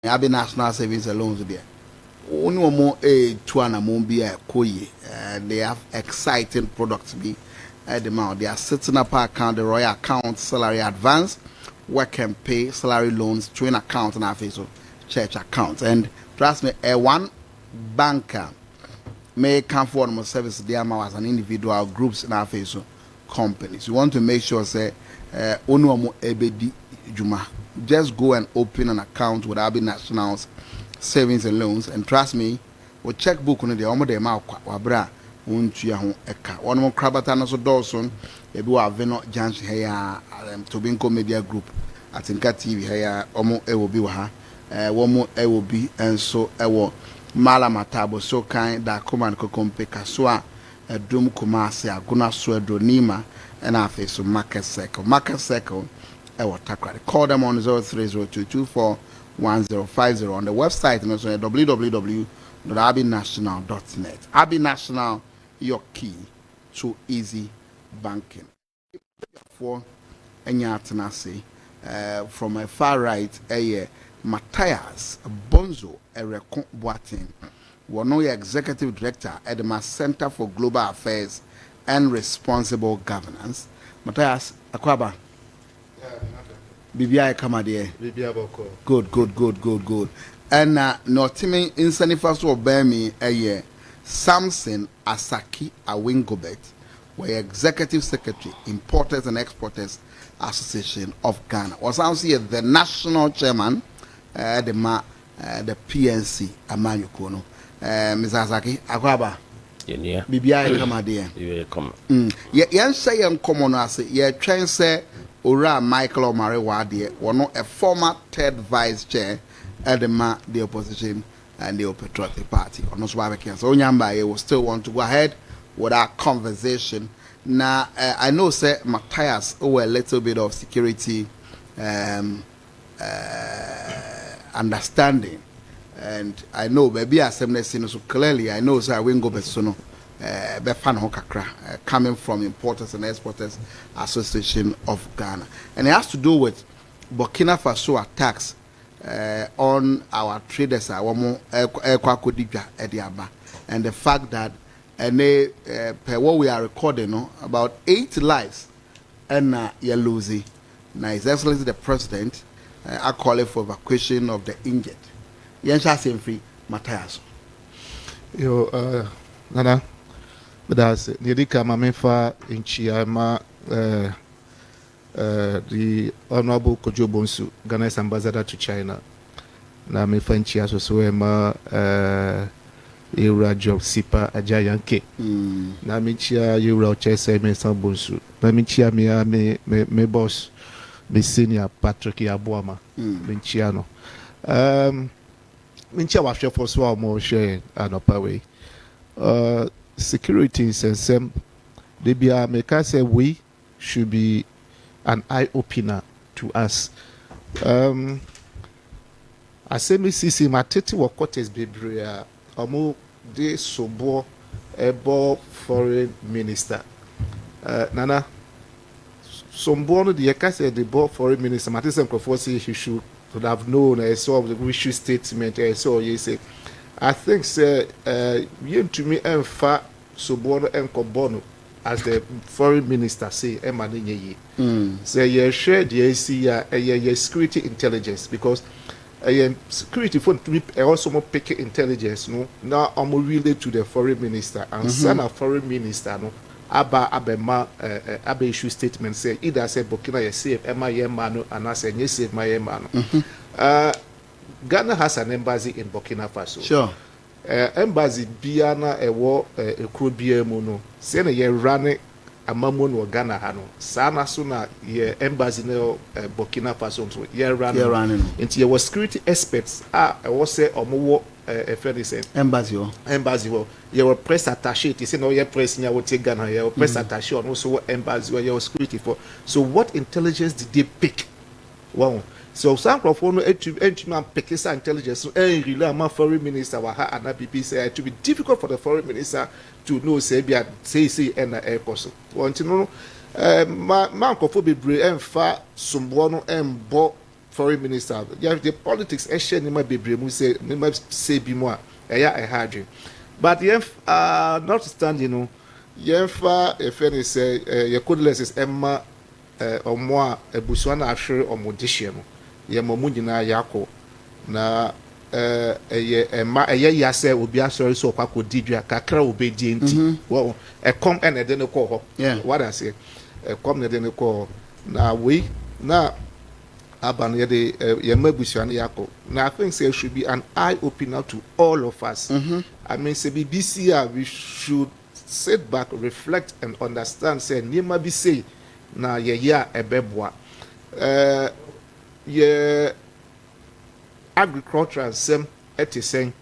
Abi national savings and loans there. Only more a tuana be a koye. They have exciting products be at the amount. They are setting up our account, the royal account, salary advance, work and pay, salary loans, twin account, and our face of church accounts. And trust me, a one banker may come forward more service there as an individual groups in our face of companies. You want to make sure say Onuomo Ebedi Juma. Just go and open an account with Abi National's savings and loans, and trust me, we checkbook on the omo de ma wabra untua ho eka. One more crabata no so Dawson, ebi wa Veno Jansh here Tobinco Media Group at Inka TV here omo e will be wa ha. One more e will be and so ewo Mala Matabo so kind that come and kompe kaswa dum kumase aguna swedro nima and afi so market circle. Call them on 0302241050 on the website and also at www.abinational.net. Abi National, your key to easy banking. For from a far right, Matthias Bonzo Erekon Boating, one executive director at the Center for Global Affairs and Responsible Governance. Matthias Akwaba. BBI come there. Good. And no timing in first of Bemi a year. Samson Asaki Awingobet, were Executive Secretary, Importers and Exporters Association of Ghana. Was also the National Chairman, the PNC Amanyukono. Ms. Asaki Akwaba. BBI come there. Yan say common as ye train say. Ora Michael Omari Wadi, one a former third vice chair at the opposition and the Patriotic Party. On those barbecues, so Nyamba will still want to go ahead with our conversation. Now, I know, sir, Matthias, a little bit of security understanding, and I know, maybe as I'm saying so clearly, I know, sir, I won't go Besono. Coming from Importers and Exporters Association of Ghana, and it has to do with Burkina Faso attacks on our traders, and the fact that per what we are recording, about 8 lives and you're losing. Now, His Excellency the President are calling for evacuation of the injured. Yensha Semfri Matthias. Nana. That's Nidika Mamefa in Chiama, the Honorable Kojo Bonsu, Ghana's ambassador to China. Na Mefa in Chia Soema, Eura Job Sipa Ajayanke. Na Michia Eura Chesa Mesa Bonsu. Na Michia me boss, me senior Patrick Yabuama, Minchiano. Minchia was for so more share and up away. Security and some they be make say we should be an eye opener to us. I say me see my tete work is baby omo de sobo ebo foreign minister. Nana sombo the say the board foreign minister Matthew Mkrofo say he should have known I saw the issue statement I saw you say I think say you to me and fa Sobono and Kobono as the foreign minister say Emmanuel say you share the ACA a security intelligence because security for to also more pick intelligence no now I'm related to the foreign minister and son of foreign minister no abema issue statement say either say Burkina you save Emma Yemano and I say you save my Yemano. Ghana has an embassy in Burkina Faso. Sure. Embassy Biana ewo ekro no say na ye run amamo no Ghana ha no sana so na ye embassy no Burkina Faso so ye run into ye was security experts ewo say omowo embassy ye were press attaché they say no ye press nya wo take Ghana ye press attaché on also embassy ye security for so what intelligence did they pick wow. So some of no man pick intelligence and rely on foreign minister and BP say it will be difficult for the foreign minister to know say and air person. Want to know man kofo bebre emfa sombo no embo foreign minister. Yeah, the politics actually nima bebre mu say bi mu a eya e hardre. But notwithstanding, if any say your codless is Emma or more a buswana asher or modishia, ye momudina yako na a year say will be sorry so quaco didria kakra obey DNT. Well, a come and a dinner call. Yeah, what I say, a come and then call. Now we now. Aban yede yemabushan yako. Now I think say it should be an eye opener to all of us. I mean, say BBC, we should sit back, reflect, and understand. Say nima be say na ye ebebwa. Ye agriculture same etiseng.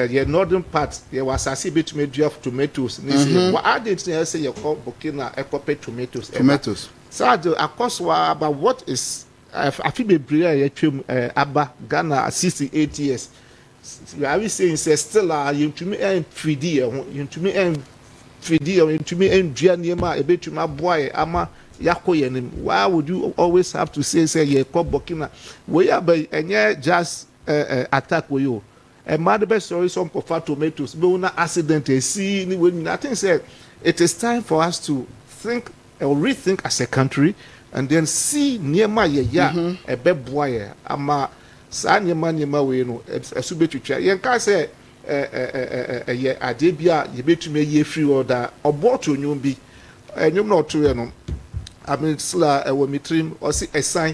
Ye northern part ye was a bit made of tomatoes. What I didn't say you call Burkina ecope tomatoes. Tomatoes. So akoswa about what is I feel be bria Abba Ghana 68 years. I will say say still you to me and 3D you to me and 3D you to me and Gianema a bit to my boy ama yako yenim. Why would you always have to say ye call Burkina? We are by and just attack with you. A mad best story some for tomatoes, but una accident see when I think say it is time for us to think or rethink as a country and then see niema ye a beboye ama sa niema we no esubetwitwa yen ka say ye adebia ye betumi ye free order oboto nyum bi nyum na oto ye no amisla ewo mitrim o si esan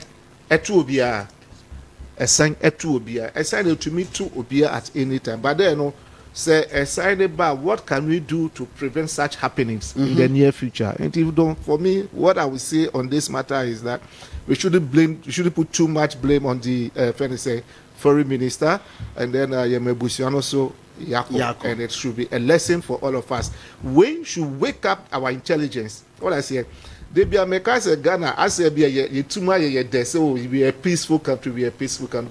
etu obia esan etu obia esan etumi tu obia at any time but then no say aside about what can we do to prevent such happenings in the near future. And if you don't, for me, what I would say on this matter is that we shouldn't put too much blame on the foreign minister and then Yemebusian also Yako, and it should be a lesson for all of us. We should wake up our intelligence. What I say, they be America, Ghana, I say, be a peaceful country,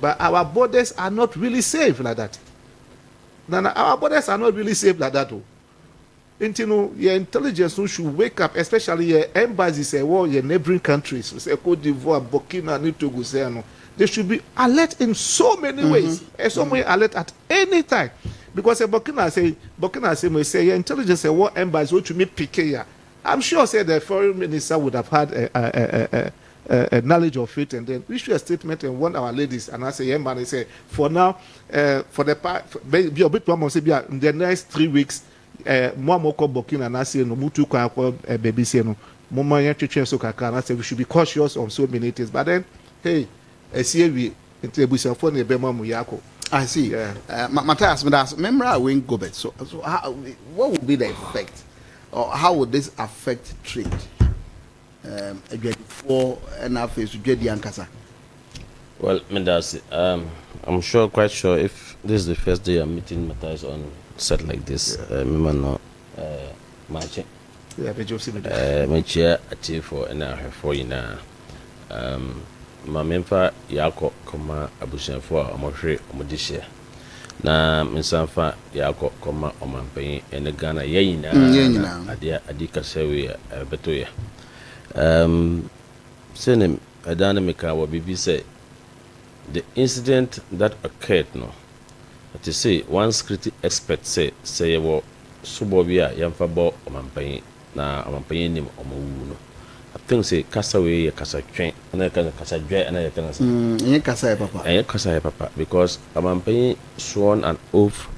but our borders are not really safe like that. Now, our borders are not really safe like that. Your intelligence should wake up, especially your embassies, your neighboring countries, say Cote d'Ivoire, Burkina, Togo, they should be alert in so many ways. And so many alert at any time. Because Burkina say your intelligence, what embassy, what you make PK. I'm sure say the foreign minister would have had a knowledge of it and then issue a statement and warn our ladies and I say yeah man, I say for now for the be a bit one say in the next 3 weeks more Burkina and I say no mutu kwa baby say no mama ya cheche so kaka and I say we should be cautious on so many things but then hey I see we into ebusia for ne be mamu yako. I see. Matthias, remember when go back. So how, what would be the effect or how would this affect trade? For and face to the Ankasa. Well, Mendasi, I'm quite sure if this is the first day I'm meeting Matthias on set like this, no matching. Yeah, but Josie, my chair at for an hour for you now. My member Yako, Abusian for Omoshe Omodisha. Na Minsanfa Yako, Omampay, and the Ghana Yena, Adika Betoya. Senem Adanamika will be say the incident that occurred no. To say one security expert say well Subobia Yamfabo Omampay na Omampay nim Omo. I think say Casaway Casa train and I can Casa Dre and I can say Casa Papa because Omampay sworn an oath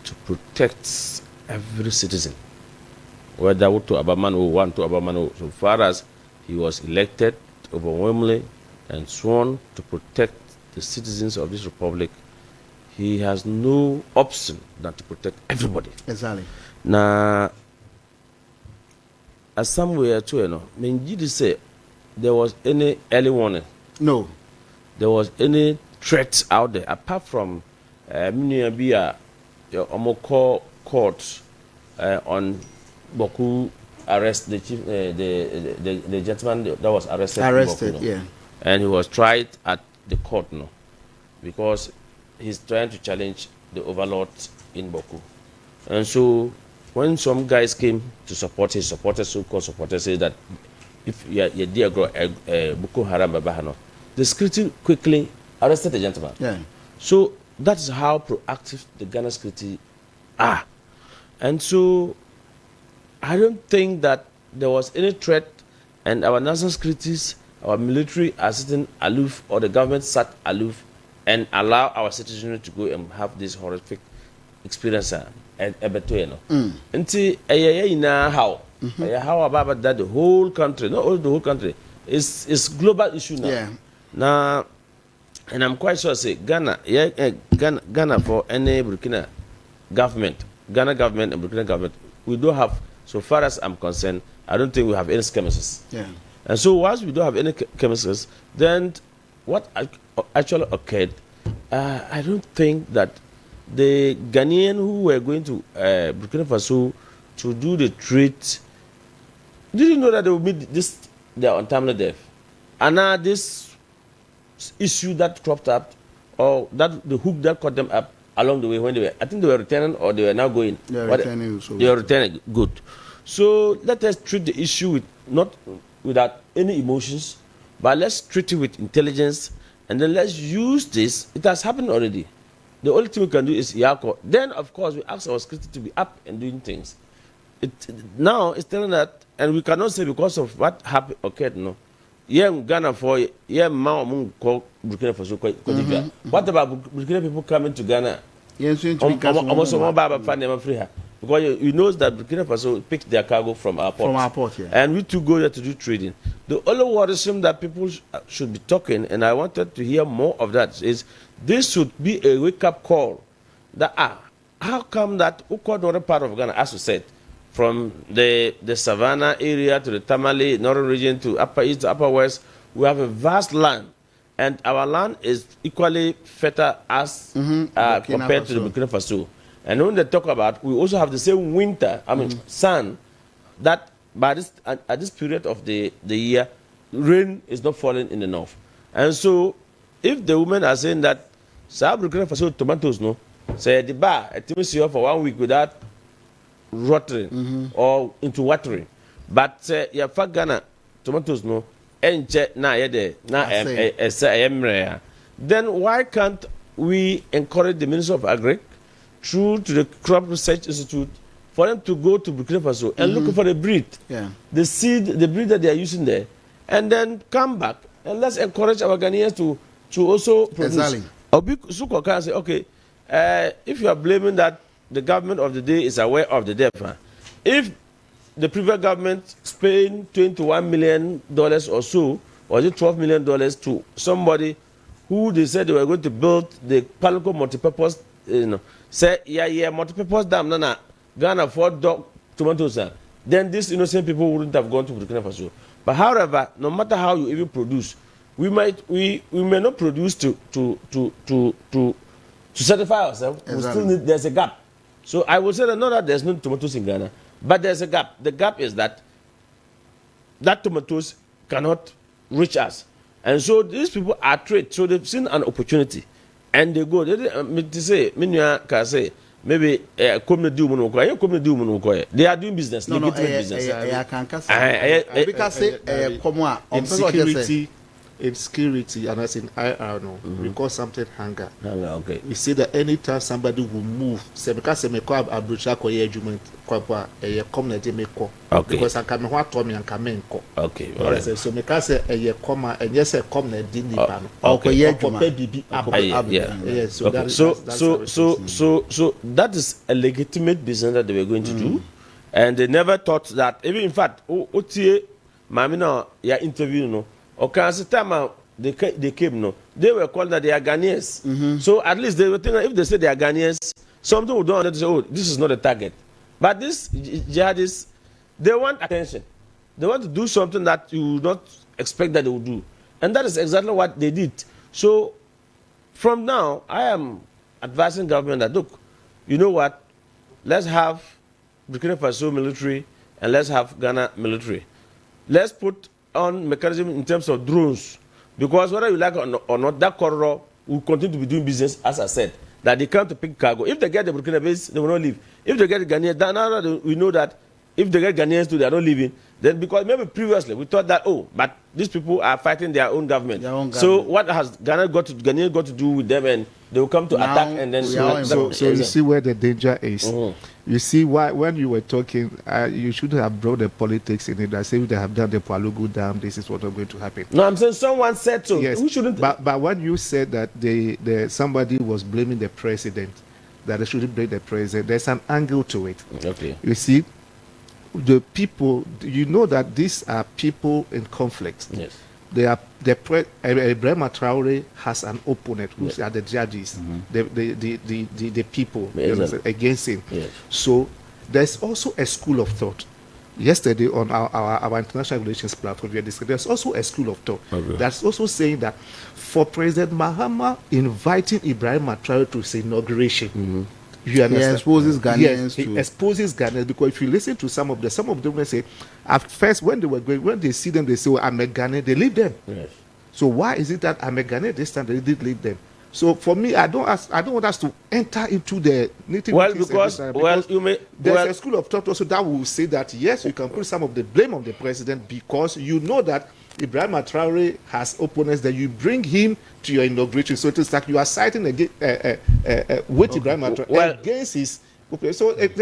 to protect every citizen. Whether to Abaman or one to Abaman so far as he was elected overwhelmingly and sworn to protect the citizens of this republic. He has no option than to protect everybody. Exactly. Now, as somewhere too, you know, did you say there was any early warning? No. There was any threats out there apart from Miniabia, your Omoko court on Boku. Arrest the chief, the gentleman that was arrested, yeah, and he was tried at the court, no, because he's trying to challenge the overlord in Boku, and so when some guys came to support so-called supporters, say that if you dear girl Boko Haram Babahano, the security quickly arrested the gentleman. Yeah. So that is how proactive the Ghana security are. And so I don't think that there was any threat, and our national securities, our military are sitting aloof, or the government sat aloof and allow our citizenry to go and have this horrific experience. Nti how about that the whole country, not only the whole country, is global issue now. Yeah. Now, and I'm quite sure say Ghana for any Burkina government, Ghana government and Burkina government, we don't have, so far as I'm concerned, I don't think we have any schematics. Yeah. And so once we don't have any chemicals, then what actually occurred, I don't think that the Ghanaian who were going to Burkina Faso to do the trade didn't know that they would meet their untimely death. And now this issue that cropped up, or that the hook that caught them up along the way when they were, I think they were returning or they were now going. They were returning. They were returning. Good. So let us treat the issue with not without any emotions, but let's treat it with intelligence, and then let's use this. It has happened already. The only thing we can do is Yako. Then, of course, we ask our security to be up and doing things. Now it's telling that, and we cannot say because of what happened occurred. No, Ghana for Burkina Faso. What about Burkina people coming to Ghana? Because you know that Burkina Faso picked their cargo from our port. From our port, yeah. And we too go there to do trading. The only worrisome that people should be talking, and I wanted to hear more of that, is this should be a wake-up call. That how come that Uko, part of Ghana, as you said, from the Savannah area to the Tamale, northern region to Upper East to Upper West, we have a vast land. And our land is equally fertile as compared to the Burkina Faso. And when they talk about, we also have the same winter, sun, that by this at this period of the year, rain is not falling in the north. And so, if the women are saying that, Burkina Faso tomatoes, no, say the bar, a timothy for 1 week without rotting or into watering, but your Ghana tomatoes, no, and then why can't we encourage the Minister of Agri through to the Crop Research Institute for them to go to Burkina Faso and look for the breed, the seed, the breed that they are using there, and then come back and let's encourage our Ghanaians to also produce. Exactly. Suko can say, okay, if you are blaming that the government of the day is aware of the death, if the previous government spent $21 million or so, or is it $12 million to somebody who they said they were going to build the Palanco multipurpose, say multipurpose dam, Ghana for dog tomatoes, then these innocent people wouldn't have gone to Burkina Faso. But however, no matter how you even produce, we may not produce to satisfy ourselves. Exactly. We still need, there's a gap. So I would say that not that there's no tomatoes in Ghana, but there's a gap. The gap is that tomatoes cannot reach us. And so these people are trade. So they've seen an opportunity. And they go, they say, maybe they are doing business, legitimate business. Insecurity, and as in I know, we call something hunger. Okay. We see that anytime somebody will move, because me call abrocha ko ye argument kwa come na me ko. Because I come what to me and come ko. Okay. All right. So me can say come and yes come na di ni pa no. Okay. Yes. So that is a legitimate business that they were going to do, and they never thought that. Even in fact, otie mami na ya interview no. Okay, as the time they came, no, they were called that they are Ghanaians. So at least they were thinking if they say they are Ghanaians, something would don't say, oh, this is not a target. But this jihadists, they want attention. They want to do something that you would not expect that they would do. And that is exactly what they did. So from now, I am advising government that, look, you know what, let's have Burkina Faso military and let's have Ghana military. Let's put on mechanism in terms of drones, because whether you like or not, that corridor will continue to be doing business, as I said, that they come to pick cargo. If they get the Burkina base, they will not leave. If they get the Ghanaian, then we know that if they get Ghanaians too, they are not leaving. Then because maybe previously we thought that, but these people are fighting their own government. So what has Ghanaians got to do with them, and they will come to now, attack and then so you see where the danger is. You see why when you were talking, you should have brought the politics in it. I say they have done the Palugu Dam. This is what is going to happen. No, I'm saying someone said so. Yes, we shouldn't. But when you said that somebody was blaming the president, that they shouldn't blame the president, there's an angle to it. Okay. You see, the people, you know that these are people in conflict. Yes. They are Ibrahim Traore has an opponent who are the judges, the people against him. Yes. So there's also a school of thought. Yesterday on our international relations platform, we had discussed. There's also a school of thought that's also saying that for President Mahama inviting Ibrahim Traore to his inauguration. You understand? He exposes Ghanaians. Yes, he exposes Ghanaians, because if you listen to some of them will say, at first when they see them, they say, I'm a Ghanaian, they leave them. Yes. So why is it that I'm a Ghanaian this time they did leave them? So for me, I don't want us to enter into the nitty-gritty. Because there's a school of thought also that will say that yes, you can put some of the blame on the president, because you know that Ibrahim Traore has opponents, that you bring him to your inauguration. So it's like you are citing with Ibrahim Traore against his. Okay, so maybe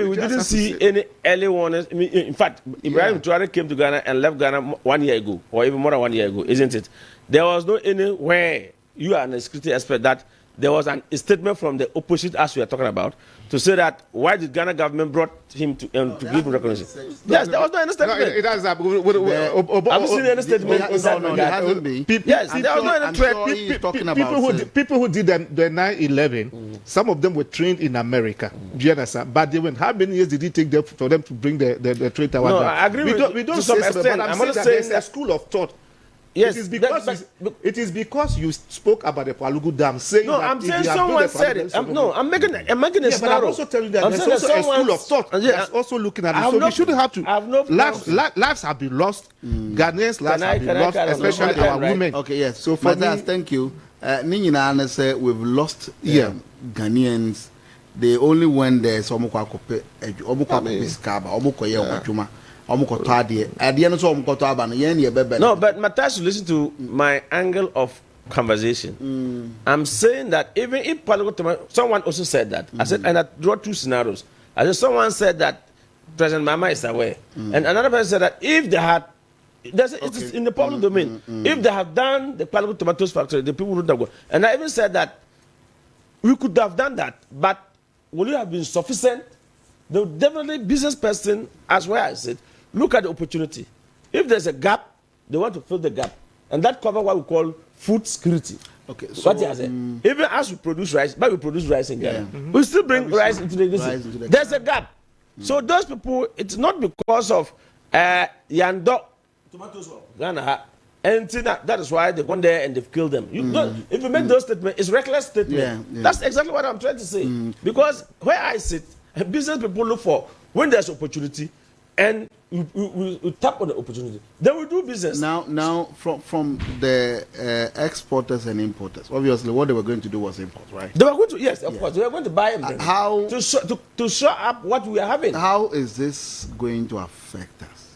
we didn't see any early warnings. I mean, in fact, Ibrahim Traore came to Ghana and left Ghana 1 year ago, or even more than 1 year ago, isn't it? There was no anywhere, you are an security expert, that there was a statement from the opposite, as we are talking about, to say that why the Ghana government brought him to give him recognition. Yes, there was no any statement. It has. Have you seen any statement? No, there hasn't been. Yes, there was no any threat. People who did the 9/11, some of them were trained in America. Do you understand? But they went. How many years did it take for them to bring the trade tower? No, I agree with you. We don't to some say extent. but I'm saying there's a school of thought. Yes, it is because you spoke about the Palugu Dam, saying no, that I'm saying someone said it. I'm making a but I'm also telling you that there's also a school of thought that's also looking at it. So we shouldn't have to. Lives have been lost. Ghanaians' lives have been lost, especially our women. Okay, yes. So for that, thank you. Ninyina say we've lost Ghanaians. They only went there so omuko skaba, omuko ye omajuma. No, but Matthias, listen to my angle of conversation. I'm saying that even if someone also said that. I said, and I draw two scenarios. I said, someone said that President Mama is aware, and another person said that if they had, it's in the public domain. If they have done the Palugu tomatoes factory, the people would have gone. And I even said that we could have done that, but would it have been sufficient? The definitely business person, as well as it. Look at the opportunity. If there's a gap, they want to fill the gap. And that covers what we call food security. Okay, so even as we produce rice, but we produce rice in Ghana, we still bring rice into the country. There's a gap. So those people, it's not because of Yando tomatoes Ghana. And that is why they've gone there and they've killed them. If you make those statements, it's reckless statement. That's exactly what I'm trying to say. Because where I sit, business people look for when there's opportunity, and we tap on the opportunity. Then we do business. Now, from the exporters and importers, obviously, what they were going to do was import, right? They were going to, yes, of course, they were going to buy them. How to show up what we are having? How is this going to affect us?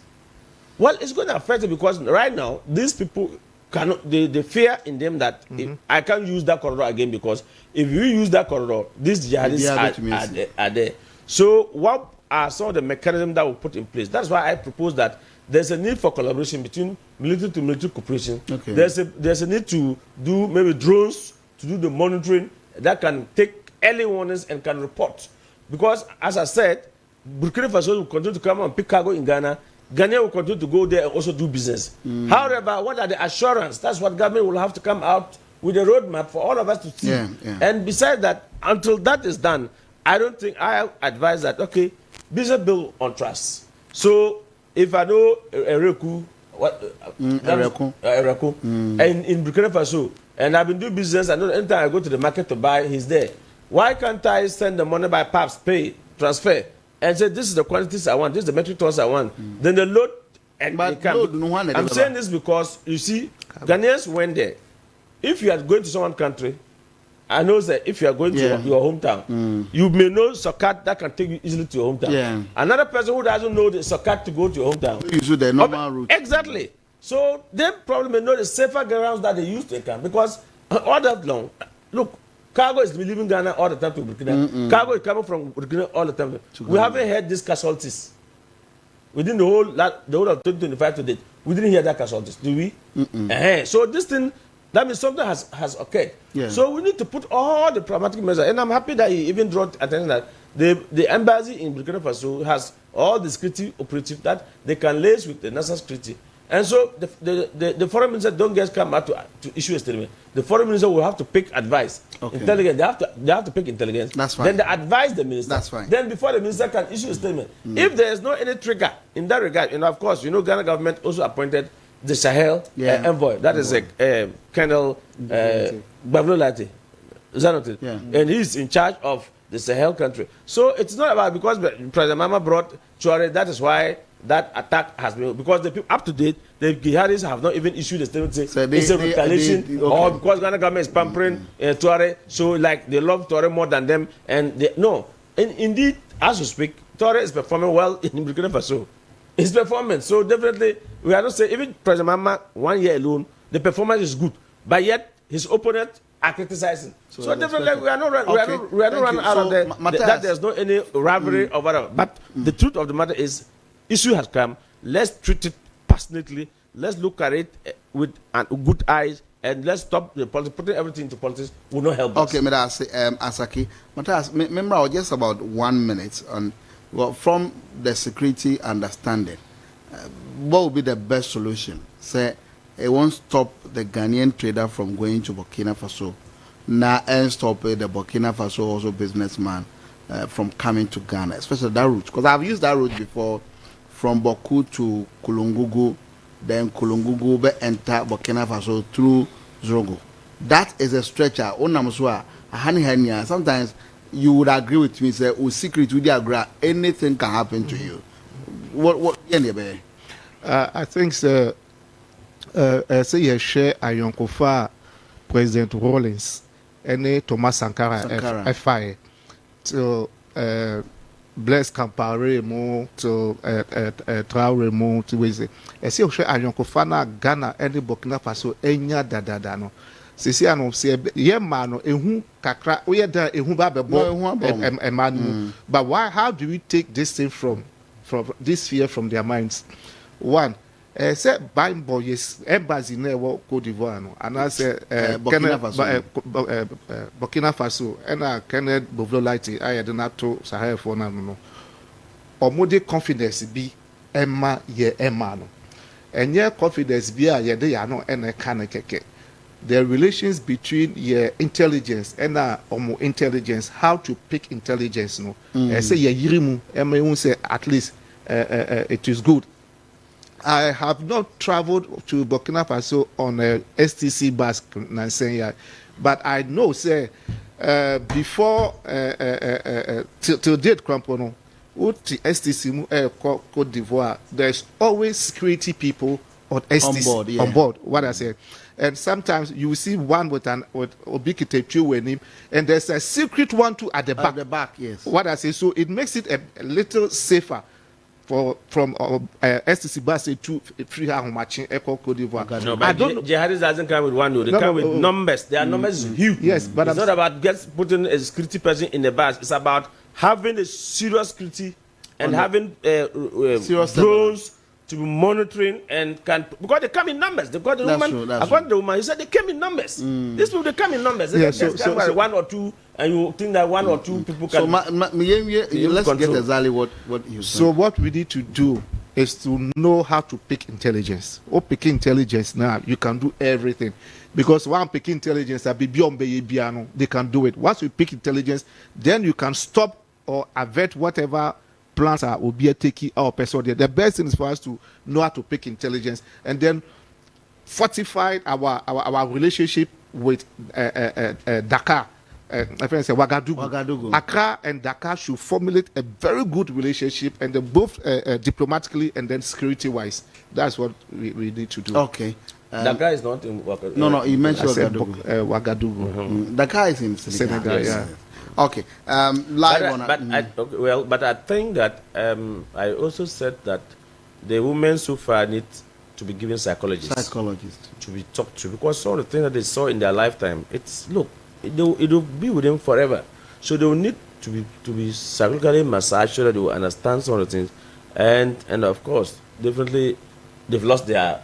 Well, it's going to affect it because right now these people cannot. They fear in them that if I can't use that corridor again, because if you use that corridor, these jihadists are there. So what are some of the mechanisms that we put in place? That's why I propose that there's a need for collaboration between military to military cooperation. Okay. There's a need to do maybe drones to do the monitoring that can take early warnings and can report. Because as I said, Burkina Faso will continue to come and pick cargo in Ghana. Ghana will continue to go there and also do business. However, what are the assurance? That's what government will have to come out with a roadmap for all of us to see. And besides that, until that is done, I don't think I advise that, okay, business built on trust. So if I know Ereku, and in Burkina Faso, and I've been doing business, I know anytime I go to the market to buy, he's there. Why can't I send the money by PAPS, pay, transfer, and say this is the quantities I want, this is the metric tons I want? Then the load and I'm saying this because you see, Ghanaians went there. If you are going to someone country, I know that if you are going to your hometown, you may know Sokat that can take you easily to your hometown. Yeah. Another person who doesn't know the Sokat to go to your hometown. You use the normal route. Exactly. So they probably may know the safer grounds that they used to come because all that long, look, cargo is leaving Ghana all the time to Burkina. Cargo is coming from Burkina all the time. We haven't heard these casualties within the whole of 2025 to date. We didn't hear that casualties, do we? So this thing, that means something has occurred. Yeah. So we need to put all the pragmatic measures. And I'm happy that he even drew attention that the embassy in Burkina Faso has all the security operative that they can liaise with the national security. And so the foreign minister don't just come out to issue a statement. The foreign minister will have to pick advice. Okay. Intelligence. They have to pick intelligence. That's fine. Then they advise the minister. That's fine. Then before the minister can issue a statement. If there is no any trigger in that regard, and of course, Ghana government also appointed the Sahel envoy. That is Colonel Bablolati. Is that not it? Yeah. And he's in charge of the Sahel country. So it's not about because President Mama brought Chore, that is why that attack has been, because the people up to date, the jihadis have not even issued a statement saying it's a retaliation or because Ghana government is pampering Tuareg, so like they love Tuareg more than them, and indeed, as we speak, Tuareg is performing well in Burkina Faso. His performance, so definitely we are not saying even President Mama 1 year alone, the performance is good, but yet his opponent are criticizing. So definitely we are not running out of that there's no any rivalry or whatever. But the truth of the matter is, issue has come. Let's treat it passionately. Let's look at it with good eyes, and let's stop the politics. Putting everything into politics will not help us. Okay, Asaki. Matthias, remember just about 1 minute on from the security understanding. What would be the best solution? Say, it won't stop the Ghanaian trader from going to Burkina Faso. Now, and stop the Burkina Faso also businessman from coming to Ghana, especially that route. Because I've used that route before, from Boku to Kulungugu, then Kulungugu be enter Burkina Faso through Zogo. That is a stretcher. Sometimes you would agree with me, say, with secret with the agree, anything can happen to you. What I think say you share a Yonkofa President Rawlings and Thomas Sankara FI to Blaise Compaoré mo to Traoré mo to weze. Ese you share a Yonkofa na Ghana and Burkina Faso enya dadada no. Sisi ano se ye ma no ehu kakra we da ehu ba bebo emanu. But why? How do we take this thing from this fear from their minds? One, say buying boys embassy na Cote d'Ivoire no, and I say Burkina Faso and Kenneth Bovrolite I had not to Sahel for no. Omode confidence be Emma ye Emma no, and your confidence be a ye de no and a can keke. The relations between your intelligence and intelligence, how to pick intelligence no. Say ye yirimu, Emma say at least it is good. I have not traveled to Burkina Faso on a STC bus, but I know, say, before till date, Crampono, STC Cote d'Ivoire, there's always security people on STC on board. What I say, and sometimes you will see one with Obikite with him, and there's a secret one too at the back. At the back, yes. What I say, so it makes it a little safer. From STC bus to free matching Echo Cote d'Ivoire. No, but jihadis doesn't come with one. They come with numbers. Their numbers is huge. Yes, but it's not about just putting a security person in the bus. It's about having a serious security and having drones to be monitoring and because they come in numbers. They got the woman. According to the woman, he said they came in numbers. These people they come in numbers. They come by one or two. And you think that one or two people can. So, let's get exactly what you said. So, what we need to do is to know how to pick intelligence. Or pick intelligence now, you can do everything. Because one pick intelligence, they can do it. Once you pick intelligence, then you can stop or avert whatever plans are will be taking our person. The best thing is for us to know how to pick intelligence and then fortify our relationship with Dakar. Ouagadougou. Accra and Dakar should formulate a very good relationship, and both diplomatically and then security-wise. That's what we need to do. Okay. That guy is not in Ouagadougou. No, you mentioned I said Ouagadougou. Ouagadougou. The guy is in Senegal. Senegal, Yes, yeah. yes. Okay. Live on. But I think that I also said that the women so far need to be given psychologists to be talked to, because all the things that they saw in their lifetime, it will be with them forever. So they will need to be psychologically massaged so that they will understand some of the things, and of course, definitely, they've lost their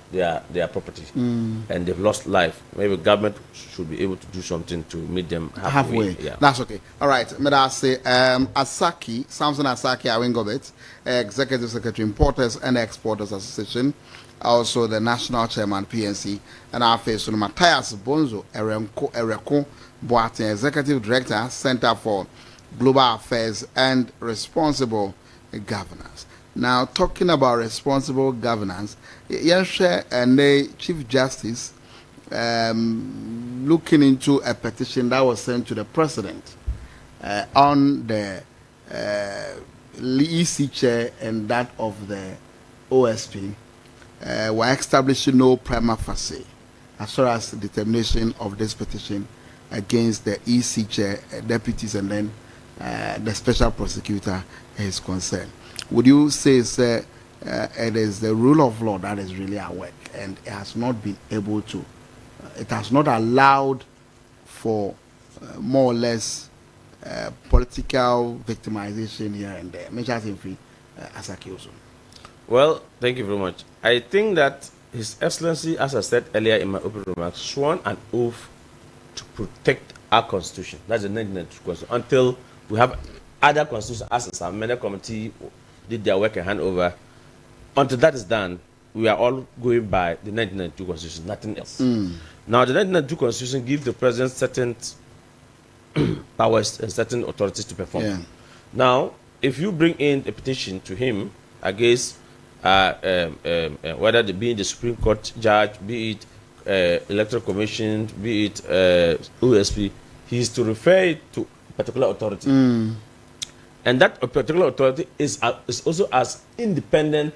property and they've lost life. Maybe government should be able to do something to meet them halfway. Yeah. That's okay. All right. May I say, Samson Asaki Awingobet, Executive Secretary, Importers and Exporters Association, also the National Chairman, PNC, and our face on Matthias Bonzo, Ereko Boateng, Executive Director, Center for Global Affairs and Responsible Governance. Now, talking about responsible governance, Yanshe and the Chief Justice looking into a petition that was sent to the President on the EC chair and that of the OSP were establishing no prima facie as far as the determination of this petition against the EC chair, deputies, and then the special prosecutor is concerned. Would you say, sir, it is the rule of law that is really at work, and it has not been able to, it has not allowed for more or less political victimization here and there? Well, thank you very much. I think that His Excellency, as I said earlier in my opening remarks, sworn an oath to protect our constitution. That's the 1992 constitution. Until we have other constitutions, as the amendment committee did their work and hand over. Until that is done, we are all going by the 1992 constitution, nothing else. Now, the 1992 constitution gives the president certain powers and certain authorities to perform. Yeah. Now, if you bring in a petition to him against whether it be the Supreme Court judge, be it Electoral Commission, be it OSP, he is to refer it to a particular authority. And that particular authority is also as independent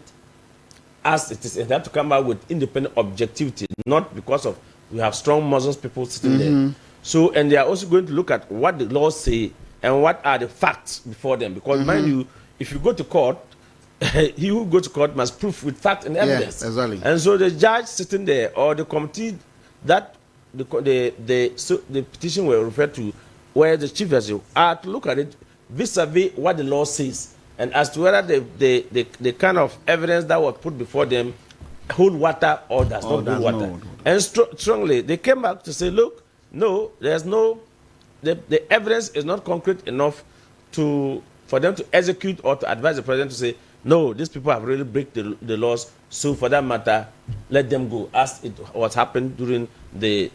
as it is. It has to come out with independent objectivity, not because of we have strong Muslim people sitting there. So, and they are also going to look at what the laws say and what are the facts before them. Because mind you, if you go to court, he who goes to court must prove with fact and evidence. Yeah, exactly. And so the judge sitting there or the committee that the petition will refer to, where the chief justice are to look at it vis-a-vis what the law says, and as to whether the kind of evidence that was put before them hold water or does not hold water. And strongly, they came back to say, look, no, there's no, the evidence is not concrete enough for them to execute or to advise the president to say, no, these people have really break the laws, so for that matter, let them go, as it was happened during the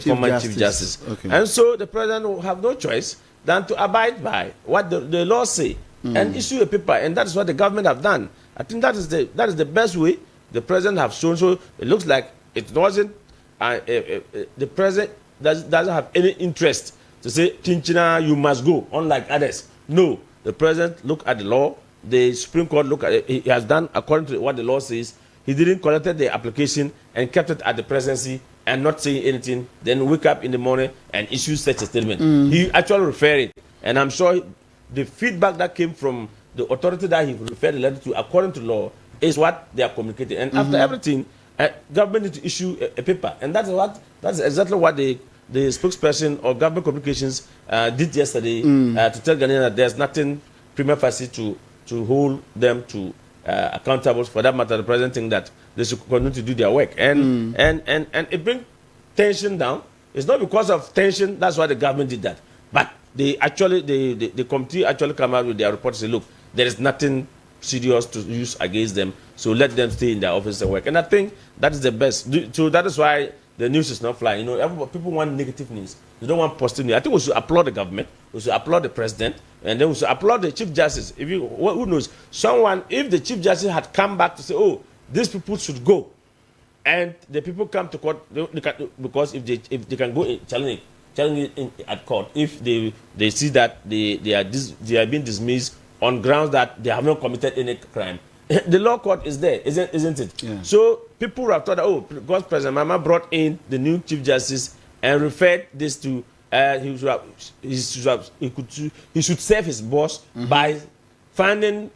former Chief Justice. Okay. And so the president will have no choice than to abide by what the laws say and issue a paper, and that's what the government have done. I think that is the best way the president have shown. So it looks like it wasn't the president doesn't have any interest to say, Tinchina, you must go, unlike others. No, the president look at the law. The Supreme Court look at it. He has done according to what the law says. He didn't collect the application and kept it at the presidency and not saying anything. Then wake up in the morning and issue such a statement. He actually referred it, and I'm sure the feedback that came from the authority that he referred the letter to, according to law, is what they are communicating. And after everything, government need to issue a paper, and that's exactly what the spokesperson of government communications did yesterday to tell Ghanaians that there's nothing prima facie to hold them to accountable. For that matter, the president think that they should continue to do their work, and it brings tension down. It's not because of tension that's why the government did that, but the committee actually come out with their report and say, look, there is nothing serious to use against them, so let them stay in their office and work. And I think that is the best. So that is why the news is not flying. You know, people want negative news. They don't want positive news. I think we should applaud the government. We should applaud the president, and then we should applaud the Chief Justice. Who knows? If the Chief Justice had come back to say, oh, these people should go, and the people come to court, because if they can go challenge it at court, if they see that they are being dismissed on grounds that they have not committed any crime, The law court is there, isn't it? Yeah. So people have thought, oh, because President Mama brought in the new Chief Justice and referred this to, he should serve his boss by finding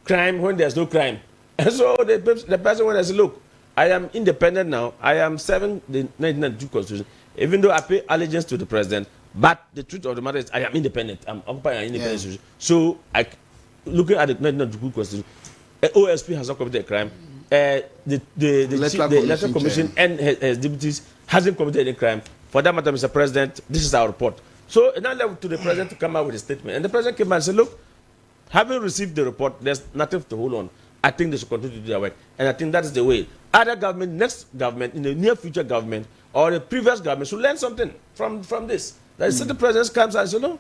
crime when there's no crime. And so the person went and said, look, I am independent now. I am serving the 1992 Constitution, even though I pay allegiance to the president. But the truth of the matter is, I am independent. I'm occupying an independent institution. So, looking at the 1992 Constitution, OSP has not committed a crime. The Electoral Commission and his deputies hasn't committed any crime. For that matter, Mr. President, this is our report. So, it now left to the president to come out with a statement. And the president came out and said, look, having received the report, there's nothing to hold on. I think they should continue to do their work. And I think that is the way. Other government, next government, in the near future government, or the previous government should learn something from this. That is, the president comes and says, no,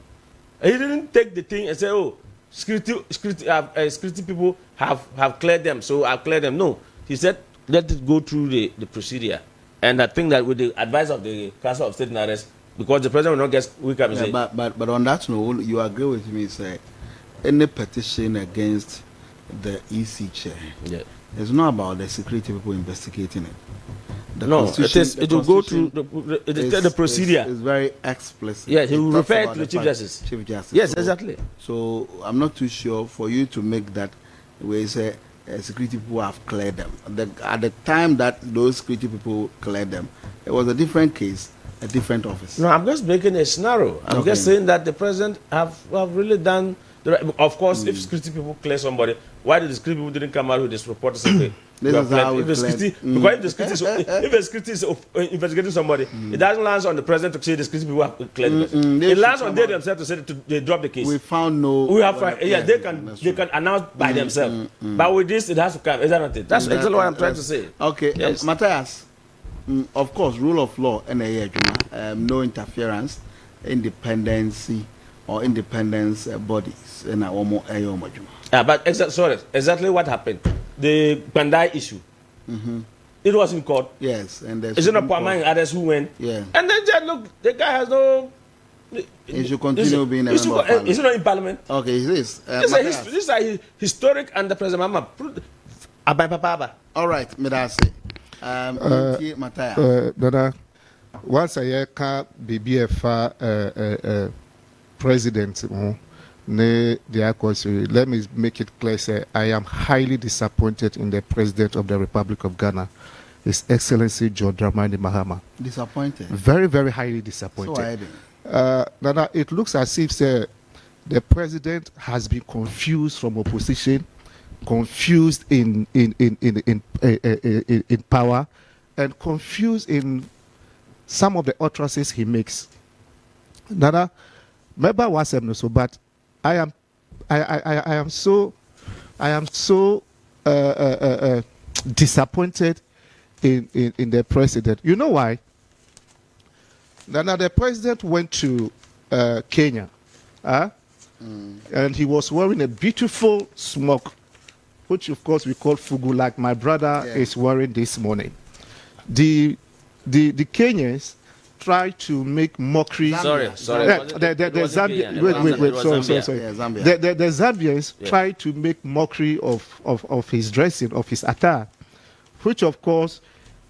he didn't take the thing and say, oh, security people have cleared them, so I'll clear them. No, he said, let it go through the procedure. And I think that with the advice of the Council of State and Arrest, because the president will not get weak up and say. But on that note, you agree with me, say, any petition against the EC chair, it's not about the security people investigating it. It will go through the procedure. It's very explicit. Yes, he will refer to the Chief Justice. Chief Justice. Yes, exactly. So I'm not too sure for you to make that where you say security people have cleared them. At the time that those security people cleared them, it was a different case, a different office. No, I'm just making a scenario. I'm just saying that the president have really done. Of course, if security people clear somebody, why did the security people didn't come out with this report to say, this is how we because if the security is investigating somebody, it doesn't land on the president to say the security people have cleared it lands on they themselves to say they drop the case. We found no. We have they can announce by themselves. But with this, it has to come. Is that not it? That's exactly what I'm trying to say. Okay, yes. Matthias, of course, rule of law and no interference, independency or independence bodies and but exactly what happened. The Bandai issue. It was in court. Yes, and there's it's not among others who went. Yeah. And then just look, the guy has no. He should continue being a member of parliament. Is it not in parliament? Okay, it is. This is historic and the president Mama. All right, Midasi. Matthias. Dada, once a year, BBF president. Let me make it clear, say, I am highly disappointed in the President of the Republic of Ghana, His Excellency John Dramani Mahama. Disappointed? Very, very highly disappointed. Nana, it looks as if the President has been confused from opposition, confused in power, and confused in some of the utterances he makes. Nana, remember what's so, but I am so disappointed in the president. You know why? Now the president went to Kenya, and he was wearing a beautiful smock, which of course we call fugu, like my brother is wearing this morning. The Kenyans try to make mockery. Sorry. The Zambians try to make mockery of his dressing, of his attire, which of course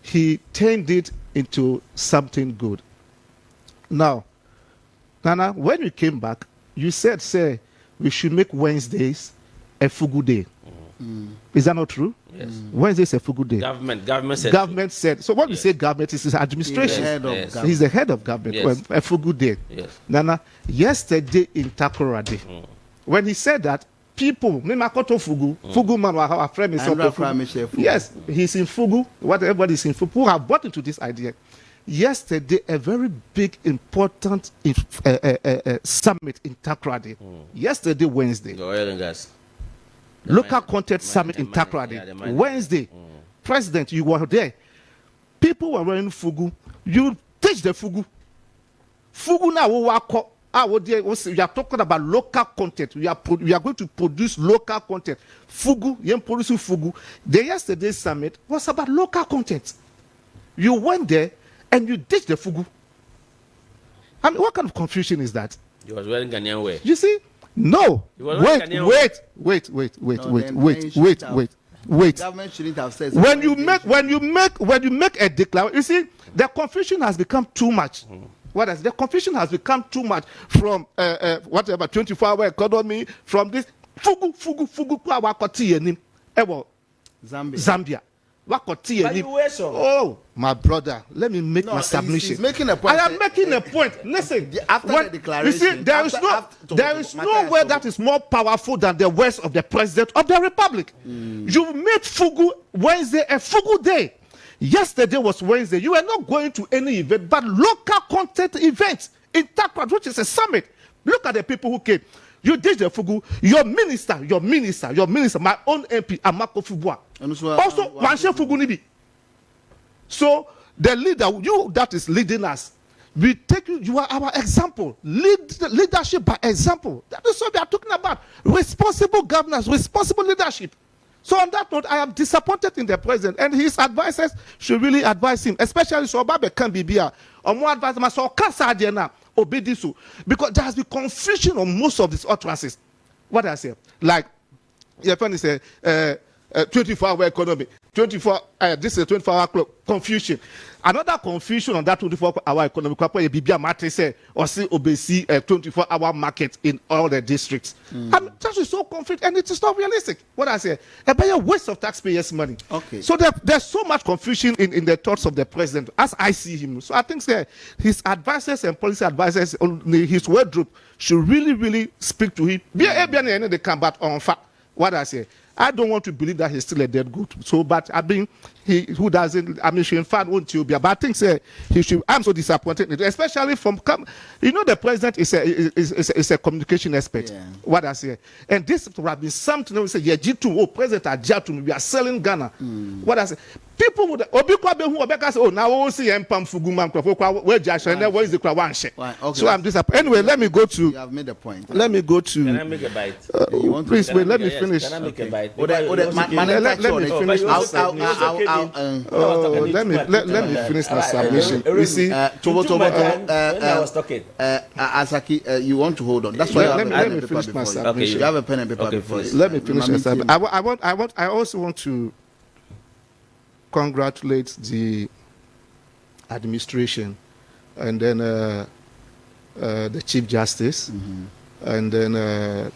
he turned it into something good. Now, Nana, when you came back, you said, we should make Wednesdays a fugu day. Is that not true? Yes. Wednesday is a fugu day. Government said. So when we say government, it's his administration. He's the head of government. Yes. Well, a fugu day. Yes. Nana, yesterday in Takoradi, when he said that, people, fugu man, our friend is fugu. Yes, he's in fugu. What everybody's in fugu, who have bought into this idea. Yesterday, a very big, important summit in Takoradi. Yesterday, Wednesday. The oil and gas. Local content summit in Takoradi. Wednesday, President, you were there. People were wearing fugu. You teach the fugu. Fugu now, we are talking about local content. We are going to produce local content. Fugu, you produce fugu. The yesterday summit was about local content. You went there and you teach the fugu. I mean, what kind of confusion is that? He was wearing Ghanaian wear. You see? No. Wait. Wait. Government shouldn't have said. When you make a declaration, you see, the confusion has become too much. What else? The confusion has become too much from whatever 24-hour economy, from this fugu wakoti enim Zambia. Wakoti enim. Oh, my brother, let me make my submission. He's making a point. I am making a point. Listen, after the declaration, you see, there is no word that is more powerful than the words of the president of the republic. You made Fugu Wednesday a Fugu day. Yesterday was Wednesday. You were not going to any event, but local content events in Takrad, which is a summit. Look at the people who came. You did the Fugu. Your minister, my own MP, Amako Fubua. Also, Wanshe Fugu Nibi. So, the leader, you that is leading us, we take you, you are our example. Leadership by example. That is what we are talking about. Responsible governance, responsible leadership. So on that note, I am disappointed in the president, and his advisors should really advise him, especially so Babe can be here. Or more advice, so Kasadiana, Obedisu, because there has been confusion on most of these utterances. What I say, like your friend is 24-hour economy, this is 24-hour clock, confusion. Another confusion on that 24-hour economy, Bibia Mate say, or see obesi 24-hour market in all the districts. I'm just so confused, and it is not realistic. What I say, a waste of taxpayers' money. Okay. So there's so much confusion in the thoughts of the president, as I see him. So I think his advisors and policy advisors, his wardrobe, should really speak to him. They come back on fact. What I say. I don't want to believe that he's still a dead goat. So, but I mean, she in fact won't you be. But I think he should. I'm so disappointed, especially from the president is a communication expert. Yeah. What I say, and this would have been something. We say, yeah, G2, president Ajatu, we are selling Ghana. What I say, people would say, oh, now we see Mpam Fuguma, where Josh and where is the Krawanche. So I'm disappointed. Anyway, let me go to. You have made a point. Let me go to. Can I make a bite? Please wait. Let me finish. Can I make a bite? Let me finish. Let me finish my submission. You see, when I was talking, Asaki, you want to hold on. That's why let me finish my submission. You have a pen and paper before you. Let me finish my submission. I also want to congratulate the administration and then the Chief Justice and then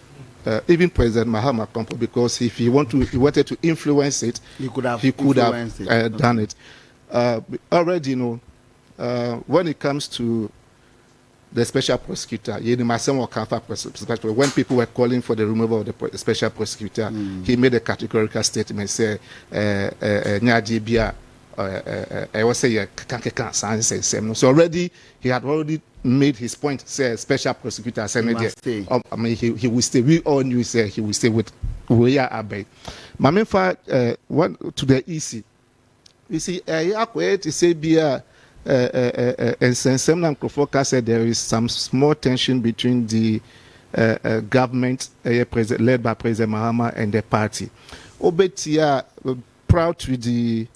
even President Mahama Kampo, because if he wanted to influence it, he could have done it. Already, when it comes to the special prosecutor, when people were calling for the removal of the special prosecutor, he made a categorical statement, say, so already he had made his point, say special prosecutor, he will stay. We all knew he will stay with Roya Abbey. Mamemfa to the EC. You see, to say and said there is some small tension between the government led by President Mahama and the party. Obetia proud to the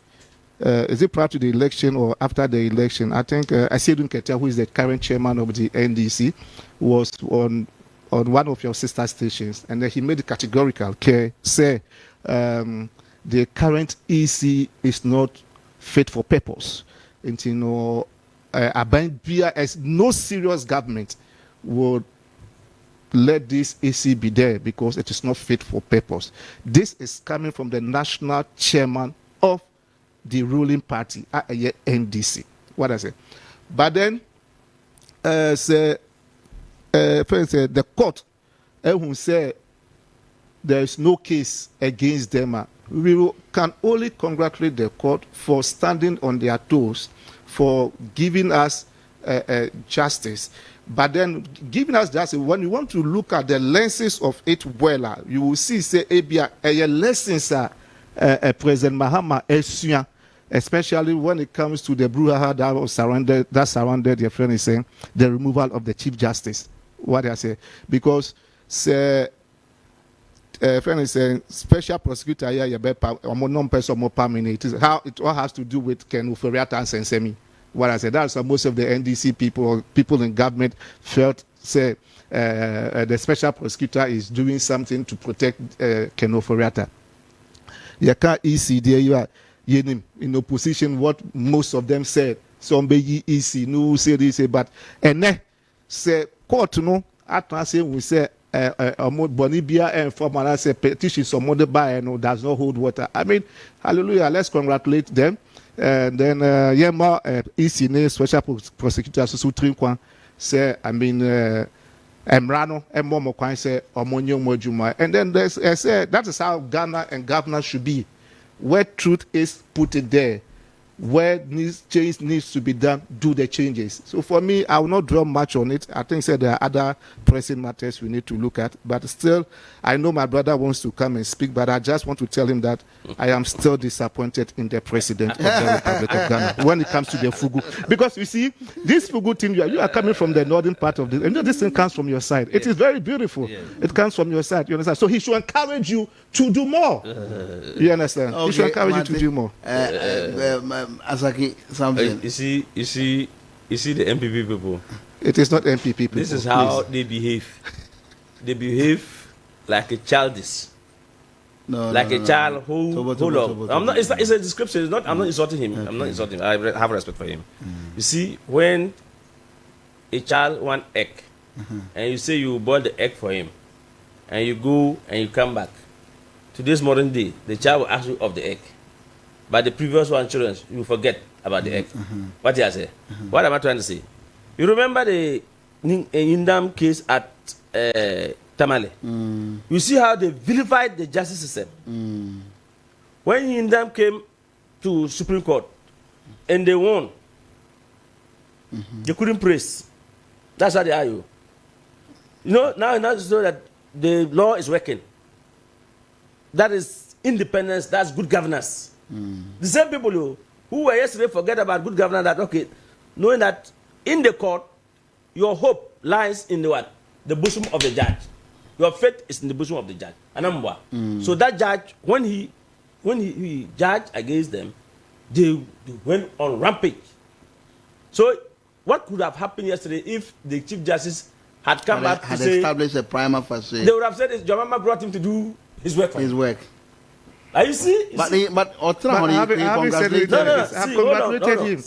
is it prior to the election or after the election? I think Asidun Ketia, who is the current chairman of the NDC, was on one of your sister stations, and then he made it categorical. Say the current EC is not fit for purpose. And as no serious government would let this EC be there because it is not fit for purpose. This is coming from the national chairman of the ruling party, NDC. What I say? But then, the court, who say there is no case against them, we can only congratulate the court for standing on their toes, for giving us justice. But then, giving us justice, when you want to look at the lenses of it well, you will see, say, lessons President Mahama, especially when it comes to the brouhaha that surrounded your friend is saying, the removal of the Chief Justice. What I say? Because, say, friend is saying, special prosecutor here, non-person more permanent. How it all has to do with Ken Uferiata and Sensemi. What I said, that's most of the NDC people in government felt, say, the special prosecutor is doing something to protect Ken Uferiata. You can't EC there. You are in opposition. What most of them said. Some be EC. No say this, but and then say court no. After say we say Bonibia and former say petition some other buy no does not hold water. I mean, hallelujah. Let's congratulate them. And then Yema EC special prosecutor so Trinkwan say I mean Emrano and Momo Kwan say Omonyo Mojuma. And then there's say that is how Ghana and governors should be. Where truth is, put it there. Where change needs to be done, do the changes. So for me, I will not draw much on it. I think there are other pressing matters we need to look at. But still, I know my brother wants to come and speak, but I just want to tell him that I am still disappointed in the president of the Republic of Ghana when it comes to the Fugu. Because you see, this Fugu thing, you are coming from the northern part of this, and this thing comes from your side. It is very beautiful. It comes from your side, you understand? So he should encourage you to do more. You understand? Okay, he should encourage you to do more. Asaki, something. You see the MPP people. It is not MPP people. This is how they behave. They behave like a childish. A child who I'm not. It's a description. It's not. I'm not insulting him. Okay. I'm not insulting him. I have respect for him. You see, when a child wants egg, and you say you boil the egg for him, and you go and you come back, to this modern day, the child will ask you of the egg. But the previous one, children, you forget about the egg. What did I say? What am I trying to say? You remember the Indam case at Tamale? You see how they vilified the justice system. When Indam came to Supreme Court and they won, they couldn't praise. That's how they are. You know, now it's so that the law is working. That is independence. That's good governance. The same people who were yesterday forget about good governance, that okay, knowing that in the court, your hope lies in the what? The bosom of the judge. Your faith is in the bosom of the judge. So that judge, when he judged against them, they went on rampage. So what could have happened yesterday if the Chief Justice had come back to say, established a prima facie? They would have said Jomama brought him to do his work for him. You see? But having said it, I've congratulated him.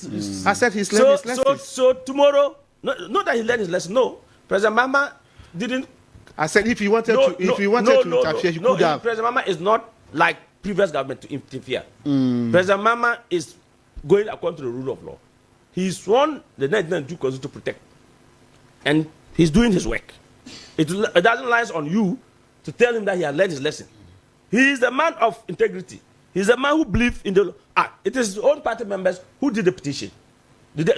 I said he's learned his lesson. So tomorrow, not that he learned his lesson, no. President Mama didn't. I said if he wanted to interfere, he could have. President Mama is not like previous government to interfere. President Mama is going according to the rule of law. He sworn the 1992 Constitution to protect. And he's doing his work. It doesn't lie on you to tell him that he has learned his lesson. He is a man of integrity. He's a man who believes in the law. It is his own party members who did the petition.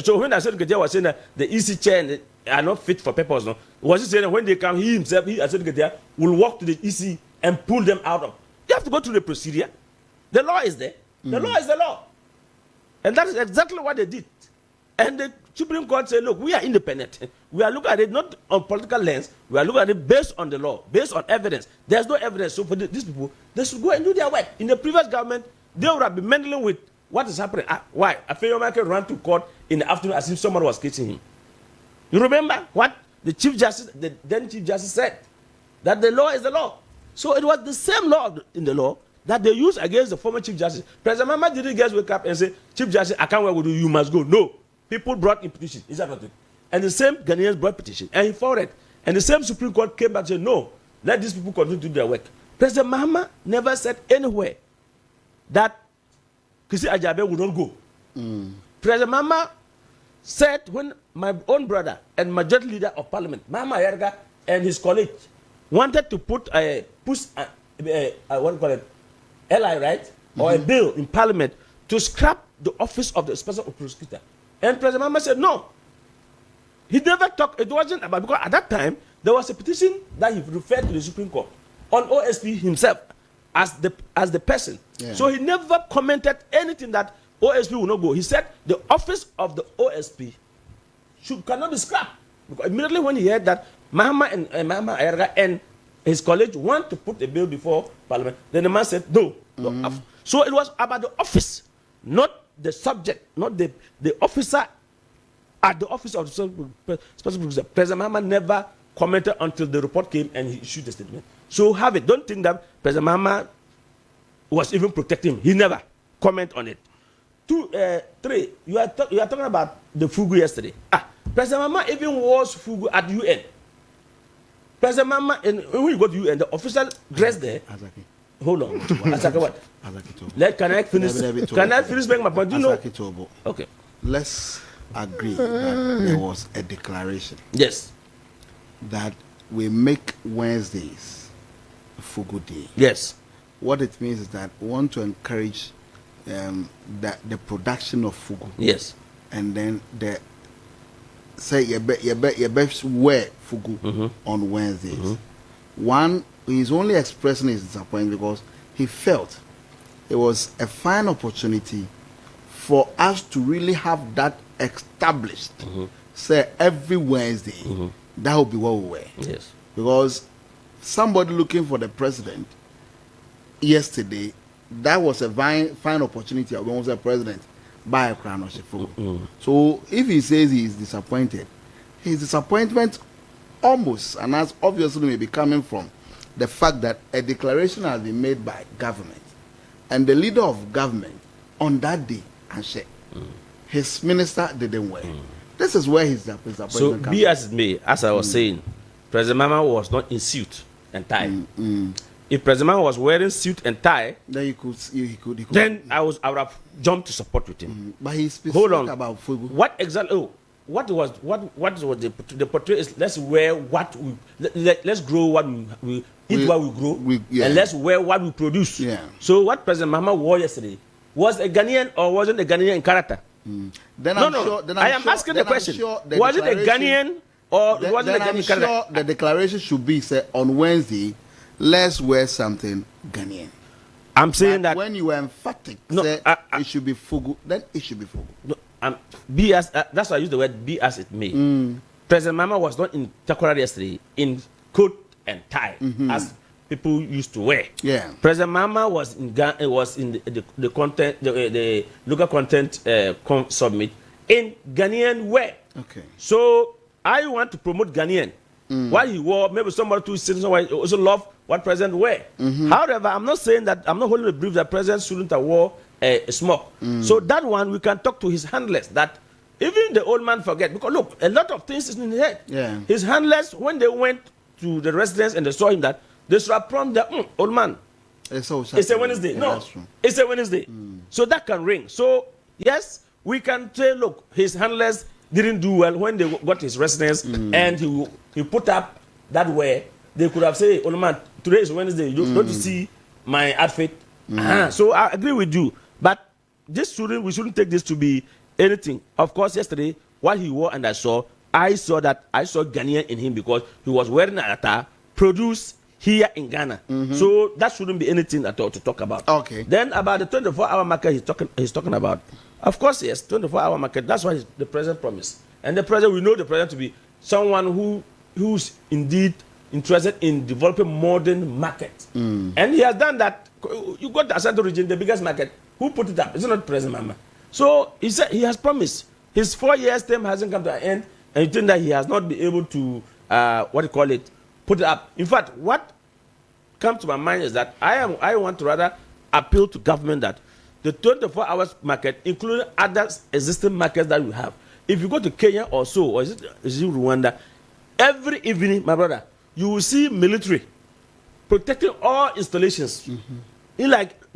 So when Asad Ketia was saying that the EC chair are not fit for purpose, no, was he saying that when they come, he himself, Asad Ketia, will walk to the EC and pull them out of? You have to go through the procedure. The law is there. The law is the law. And that is exactly what they did. And the Supreme Court said, look, we are independent. We are looking at it not on political lens. We are looking at it based on the law, based on evidence. There's no evidence. So for these people, they should go and do their work. In the previous government, they would have been meddling with what is happening. Why? Afeoma ran to court in the afternoon as if someone was kissing him. You remember what the Chief Justice, the then Chief Justice said? That the law is the law. So it was the same law in the law that they used against the former Chief Justice. President Mama didn't just wake up and say, Chief Justice, I can't work with you, you must go. No. People brought in petition. Is that not it? And the same Ghanaians brought petition. And he forwarded. And the same Supreme Court came back and said, no, let these people continue to do their work. President Mahama never said anywhere that Kisi Ajabe would not go. President Mahama said when my own brother and majority leader of parliament, Mahama Yarga, and his colleague wanted to put what do you call it, LI, right? Or a bill in parliament to scrap the office of the special prosecutor. And President Mahama said no. He never talked. It wasn't about, because at that time there was a petition that he referred to the Supreme Court on OSP himself as the person. Yeah. So he never commented anything that OSP will not go. He said the office of the OSP cannot be scrapped. Because immediately when he heard that Mahama and Mahama Ayarga and his colleague want to put a bill before Parliament, then the man said no. So it was about the office, not the subject, not the officer at the office of the special prosecutor. President Mahama never commented until the report came and he issued the statement. So have it. Don't think that President Mahama was even protecting him. He never comment on it. 2, 3. You are talking about the Fugu yesterday. President Mama even was Fugu at UN. President Mama, and when you go to UN, the official dress there. Azaki. Hold on. Azaki what? Azaki Tobo. Can I finish? Can I finish making my point? Do you know? Azaki Tobo. Okay. Let's agree that there was a declaration. Yes. That we make Wednesdays Fugu Day. Yes. What it means is that we want to encourage the production of Fugu. Yes. And then say you best wear Fugu on Wednesdays. One, he's only expressing his disappointment because he felt it was a fine opportunity for us to really have that established. Say every Wednesday, that would be what we wear. Yes. Because somebody looking for the president yesterday, that was a fine opportunity. When was the president buy a crown of Fugu. So if he says he is disappointed, his disappointment almost, and as obviously may be coming from the fact that a declaration has been made by government, and the leader of government on that day, and his minister didn't wear. This is where his disappointment so comes. Be as it may, as I was saying, President Mama was not in suit and tie. If President Mama was wearing suit and tie, then he could. Then I would have jumped to support with him. But he's specific Hold on. about Fugu. What exactly? Oh, what was the portray is let's wear what we let's grow what we eat what we grow and let's wear what we produce. Yeah. So what President Mama wore yesterday was a Ghanaian or wasn't a Ghanaian in character? Then I am asking the question. Was it a Ghanaian or was it a Ghanaian in character? The declaration should be say on Wednesday, let's wear something Ghanaian. I'm saying that when you are emphatic, say it should be Fugu, then it should be Fugu. No, be as that's why I use the word be as it may. President Mama was not in Takoradi yesterday in coat and tie as people used to wear. Yeah. President Mama was in the content the local content summit in Ghanaian wear. Okay. So I want to promote Ghanaian. What he wore, maybe somebody to say somewhere also love what president wear. However, I'm not saying that I'm not holding the brief that president shouldn't have wore a smock. So that one we can talk to his handlers that even the old man forget because look, a lot of things is in his head. Yeah. His handlers when they went to the residence and they saw him that they should have prompted the old man. It's a Wednesday. Yeah, no, it's a Wednesday. So that can ring. So yes, we can say look, his handlers didn't do well when they got his residence and he put up that way. They could have said, "Oh man, today is Wednesday. Don't you see my outfit?" So I agree with you, but we shouldn't take this to be anything. Of course, yesterday what he wore and I saw Ghanaian in him because he was wearing an attire produced here in Ghana. So that shouldn't be anything at all to talk about. Okay. Then about the 24-hour market he's talking about. Of course, yes, 24-hour market. That's what the president promised. And the president, we know the president to be someone who's indeed interested in developing modern market. And he has done that. You got the Ashanti region, the biggest market. Who put it up? It's not President Mama. So he said he has promised. His 4 years term hasn't come to an end, and you think that he has not been able to put it up. In fact, what comes to my mind is that I want to rather appeal to government that the 24 hours market, including other existing markets that we have. If you go to Kenya or so, or is it Rwanda, every evening, my brother, you will see military protecting all installations. You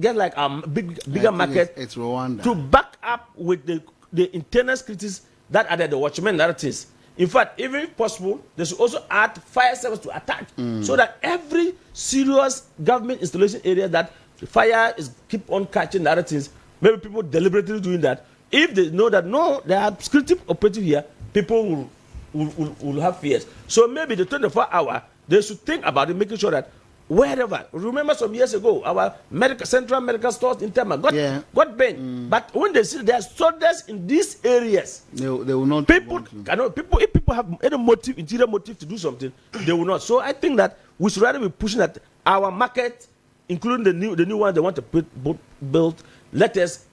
get a bigger market. It's Rwanda. To back up with the internal securities that are there, the watchmen, that is. In fact, even if possible, they should also add fire service to attack, so that every serious government installation area that fire is keep on catching the other things, maybe people deliberately doing that. If they know that no, there are security operative here, people will have fears. So maybe the 24-hour, they should think about it, making sure that wherever. Remember some years ago, our central medical stores in Tema got banned. But when they see there are soldiers in these areas, they will not. If people have any motive, interior motive to do something, they will not. So I think that we should rather be pushing that our market, including the new one they want to build, let us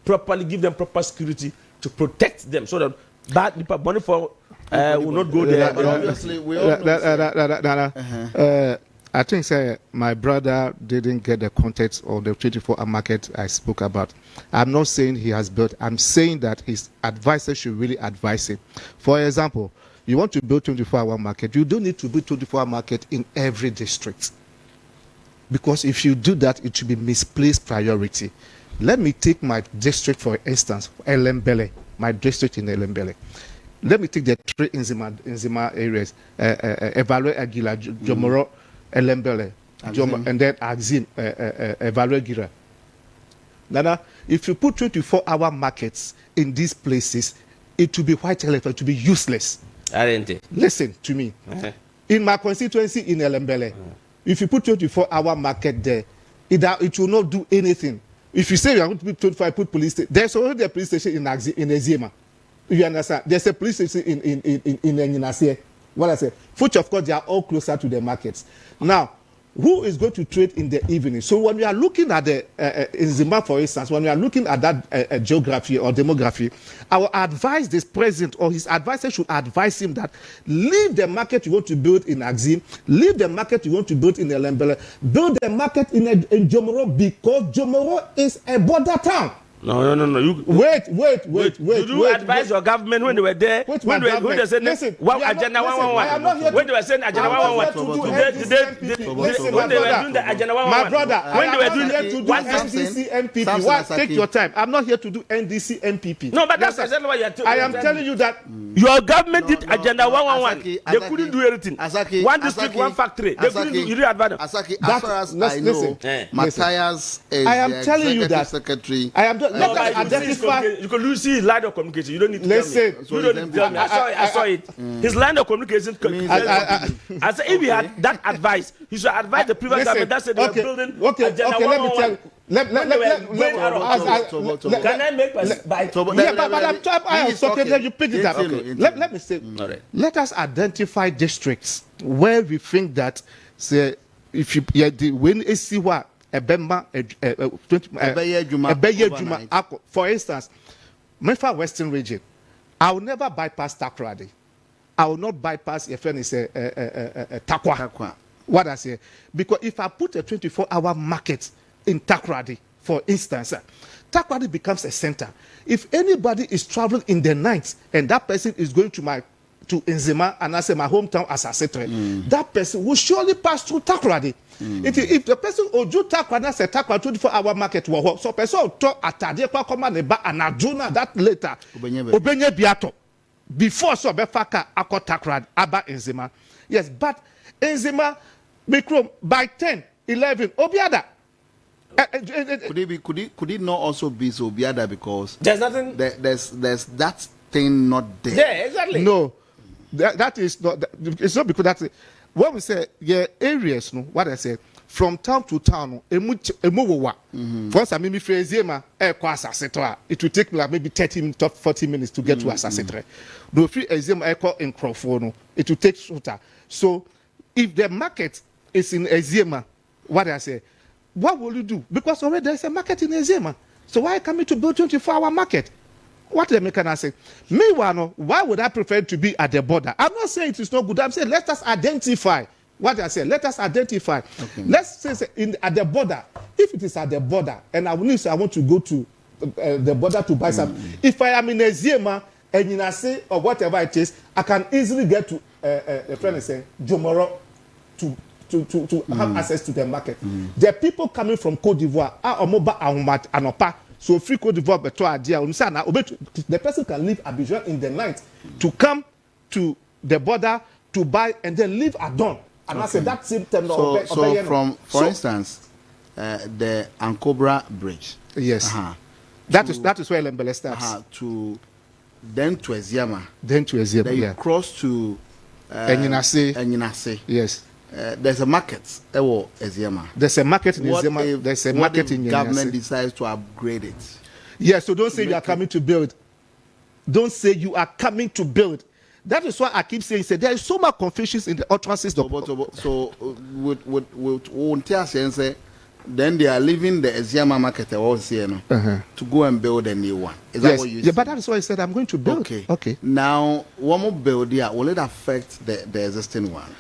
properly give them proper security to protect them so that bad people money for will not go there. But obviously, we all know. I think my brother didn't get the context of the 24-hour market I spoke about. I'm not saying he has built. I'm saying that his advisor should really advise him. For example, you want to build 24-hour market. You don't need to build 24-hour market in every district. Because if you do that, it should be misplaced priority. Let me take my district, for instance, Elembele, my district in Elembele. Let me take the three Nzima areas, Evaluate Agila, Jomoro, Elembele, and then Axim, Evaluate Gira. Nana, if you put 24-hour markets in these places, it will be white elephant, it will be useless. Listen to me. In my constituency in Elembele, if you put 24-hour market there, it will not do anything. If you say you are going to put 25, put police station, there's already a police station in Ezima. You understand? There's a police station in Enyinase. What I say, which of course they are all closer to the markets. Now, who is going to trade in the evening? So when we are looking at the in Zimbabwe, for instance, when we are looking at that geography or demography, I will advise this president or his advisor should advise him that leave the market you want to build in Axim, leave the market you want to build in Elembele, build the market in Jomoro because Jomoro is a border town. No. Wait. Did you advise your government when they were there? When they said, listen, wow, Agenda 111. When they were saying Agenda 111. When they were doing the Agenda 111. My brother, when they were doing NDC MPP. What? Take your time. I'm not here to do NDC MPP. No, but that's exactly what you're telling me. I am telling you that your government did Agenda 111. They couldn't do anything. One district, one factory. They couldn't do. You didn't advise them. Asaki, as far as I know, Matthias is the executive secretary. I am let us identify. You can see his line of communication. You don't need to listen. tell me. You don't need to tell me. I saw it. His line of communication. I said if he had that advice, he should advise the previous government that said they were building. Okay. Let me tell you. Can I make by? Yeah, but I am talking. You pick it up. Let me say. Let us identify districts where we think that say if you when Esiwa. For instance, Mefa Western region, I will never bypass Takoradi. I will not bypass your friend is Takwa. What I say? Because if I put a 24-hour market in Takoradi, for instance, Takoradi becomes a center. If anybody is traveling in the night and that person is going to Nzima and I say my hometown as a center, that person will surely pass through Takoradi. If the person Oju Takoradi say Takoradi 24-hour market, so person talk atade kwa koma neba anaduna that later obenye biato before so befaka akọ Takoradi aba Nzima. Yes, but Nzima Mikrom by 10, 11 obiada. Could it not also be so Obiada because there's nothing. There's that thing not there. Yeah, exactly. No. That is not. It's not because that's what we say. Yeah, areas. No, what I say from town to town. For instance, maybe Frezema, it will take me like maybe 30 minutes, 40 minutes to get to Assassetre. No, free Ezema in Crawford, it will take shorter. So, if the market is in Ezema, what I say, what will you do? Because already there is a market in Ezema. So why come to build 24-hour market? What the can I say? Meanwhile, why would I prefer to be at the border? I'm not saying it is not good. I'm saying let us identify. What I say, let us identify. Okay. Let's say at the border. If it is at the border, and I want to go to the border to buy something. If I am in Ezema, Enyinase or whatever it is, I can easily get to a friend is saying Jomoro to have access to the market. The people coming from Cote d'Ivoire are Omoba Anopa. So free Cote d'Ivoire beto idea. The person can leave Abidjan in the night to come to the border to buy and then leave at dawn. And I said that same time. For instance, the Ankobra Bridge. Yes. That is where Lembele starts. Then to Eziama. Then you cross to Enyinase. Yes. There's a market. Eziama. There's a market in Eziama. There's a market in Enyinase. Government decides to upgrade it. Yeah, so don't say you are coming to build. Don't say you are coming to build. That is why I keep saying there is so much confusion in the utterances. So then they are leaving the Eziama market to go and build a new one. Is that what you said? Yeah, but that is why I said I'm going to build. Okay. Now, one more build here, will it affect the existing one?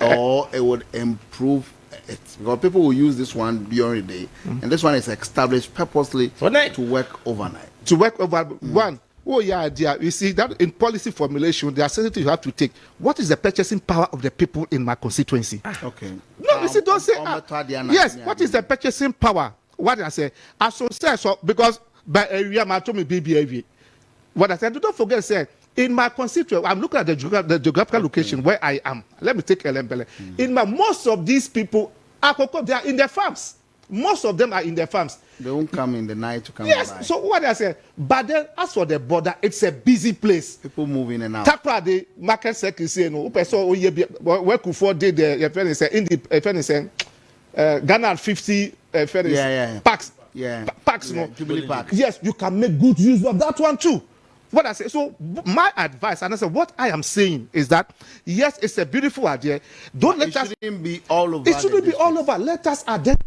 or it would improve it, because people will use this one during the day, and this one is established purposely to work overnight. To work over one. Oh yeah, idea. You see that in policy formulation, there are certain things you have to take. What is the purchasing power of the people in my constituency? Okay. No, you see, don't say. Yes. What is the purchasing power? What I say? I so say so because by area, my to me baby. What I said, don't forget, say in my constituency, I'm looking at the geographical location where I am. Let me take Elembele. In my most of these people they are in their farms. Most of them are in their farms. They won't come in the night to come. Yes, by. so what I say, but then as for the border, it's a busy place. People move in and out. Takra the market secretary, no, person work for the Ghana 50 packs. Yeah. Packs, no. Jubilee Park. Yes, you can make good use of that one too. What I say, so my advice, and I say, what I am saying is that yes, it's a beautiful idea. Don't let us. It shouldn't be all over. It shouldn't be all over. Let us identify.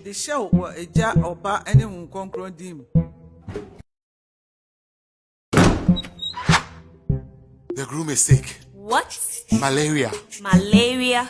The show was a jar or bar anyone concurrent dim. The groom is sick. What? Malaria. Malaria.